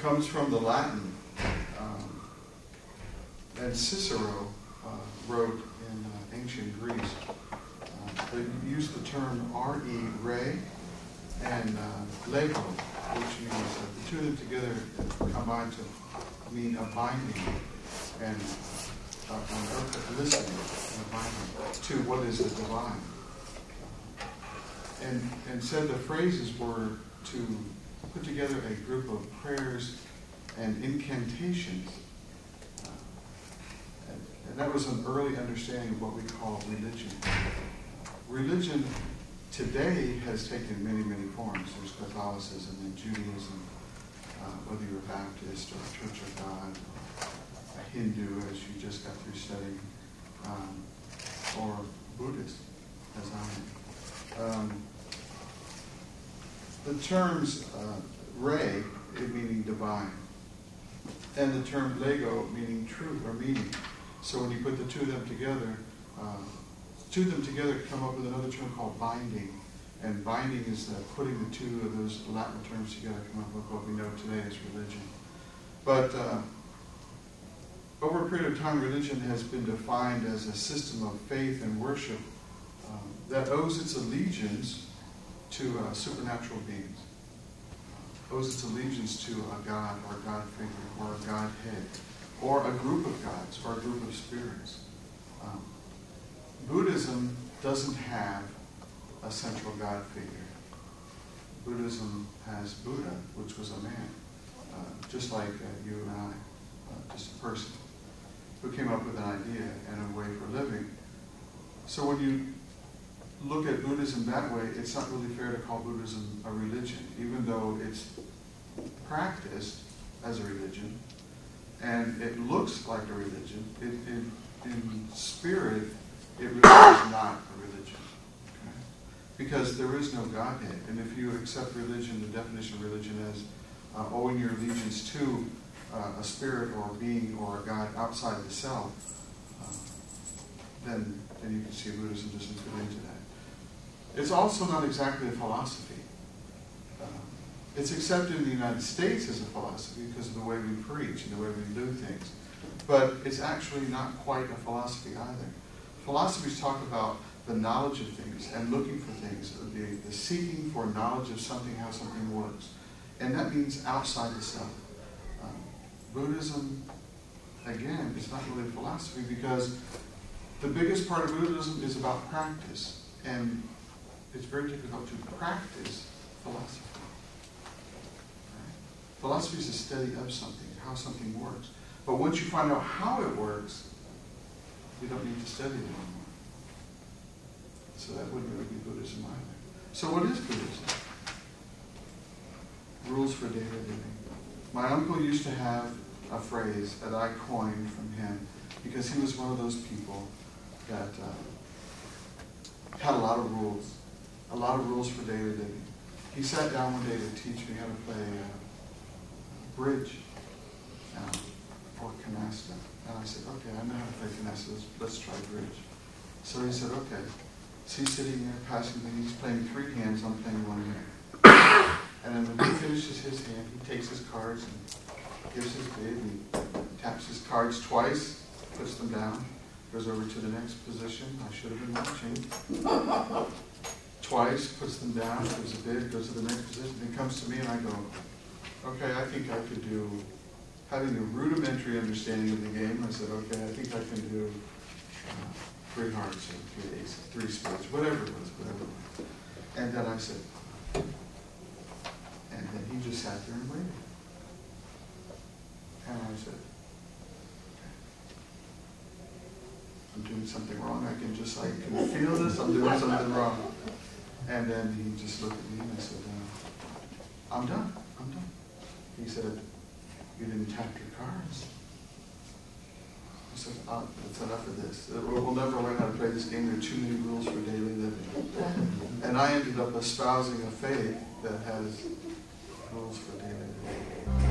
comes from the Latin, and Cicero wrote in ancient Greece. They used the term re, and lego, which means the two of them together combine to mean a binding and listening and a binding to what is the divine. And said the phrases were to put together a group of prayers and incantations. And that was an early understanding of what we call religion. Religion today has taken many, many forms. There's Catholicism and Judaism, whether you're a Baptist or a Church of God, a Hindu, as you just got through studying, or Buddhist, as I am. The terms re, meaning divine, and the term lego, meaning truth or meaning. So when you put the two of them together, come up with another term called binding. And binding is putting the two of those Latin terms together, come up with what we know today as religion. But over a period of time, religion has been defined as a system of faith and worship that owes its allegiance to supernatural beings, owes its allegiance to a God or a God figure or a Godhead or a group of gods or a group of spirits. Buddhism doesn't have a central God figure. Buddhism has Buddha, which was a man, just like you and I, just a person who came up with an idea and a way for living. So when you look at Buddhism that way, it's not really fair to call Buddhism a religion, even though it's practiced as a religion, and it looks like a religion. In spirit, it really is not a religion. Okay? Because there is no Godhead. And if you accept religion, the definition of religion as owing your allegiance to a spirit or a being or a God outside the self, then you can see Buddhism doesn't fit into that. It's also not exactly a philosophy. It's accepted in the United States as a philosophy because of the way we preach and the way we do things. But it's actually not quite a philosophy either. Philosophies talk about the knowledge of things and looking for things, the seeking for knowledge of something, how something works. And that means outside the self. Buddhism, again, is not really a philosophy because the biggest part of Buddhism is about practice. And it's very difficult to practice philosophy. Right? Philosophy is a study of something, how something works. But once you find out how it works, you don't need to study it anymore. So that wouldn't really be Buddhism either. So what is Buddhism? Rules for daily living. My uncle used to have a phrase that I coined from him because he was one of those people that had a lot of rules for daily living. He sat down one day to teach me how to play bridge or canasta. And I said, okay, I know how to play canasta, let's try bridge. So he said, okay. So he's sitting there passing me, he's playing three hands, I'm playing one hand. And then when he finishes his hand, he takes his cards and gives his bid, and he taps his cards twice, puts them down, goes over to the next position. I should have been watching. Twice, puts them down, gives a bid, goes to the next position. He comes to me and I go, okay, I think I could do, having a rudimentary understanding of the game, I said, okay, I think I can do 3 hearts or 3 aces, 3 spades, whatever it was. And then I said, and then he just sat there and waited. And I said, okay, I'm doing something wrong. I can just like, can you feel this? I'm doing something wrong. And then he just looked at me and I said, I'm done. He said, you didn't tap your cards. I said, that's enough of this. We'll never learn how to play this game. There are too many rules for daily living. And I ended up espousing a faith that has rules for daily living.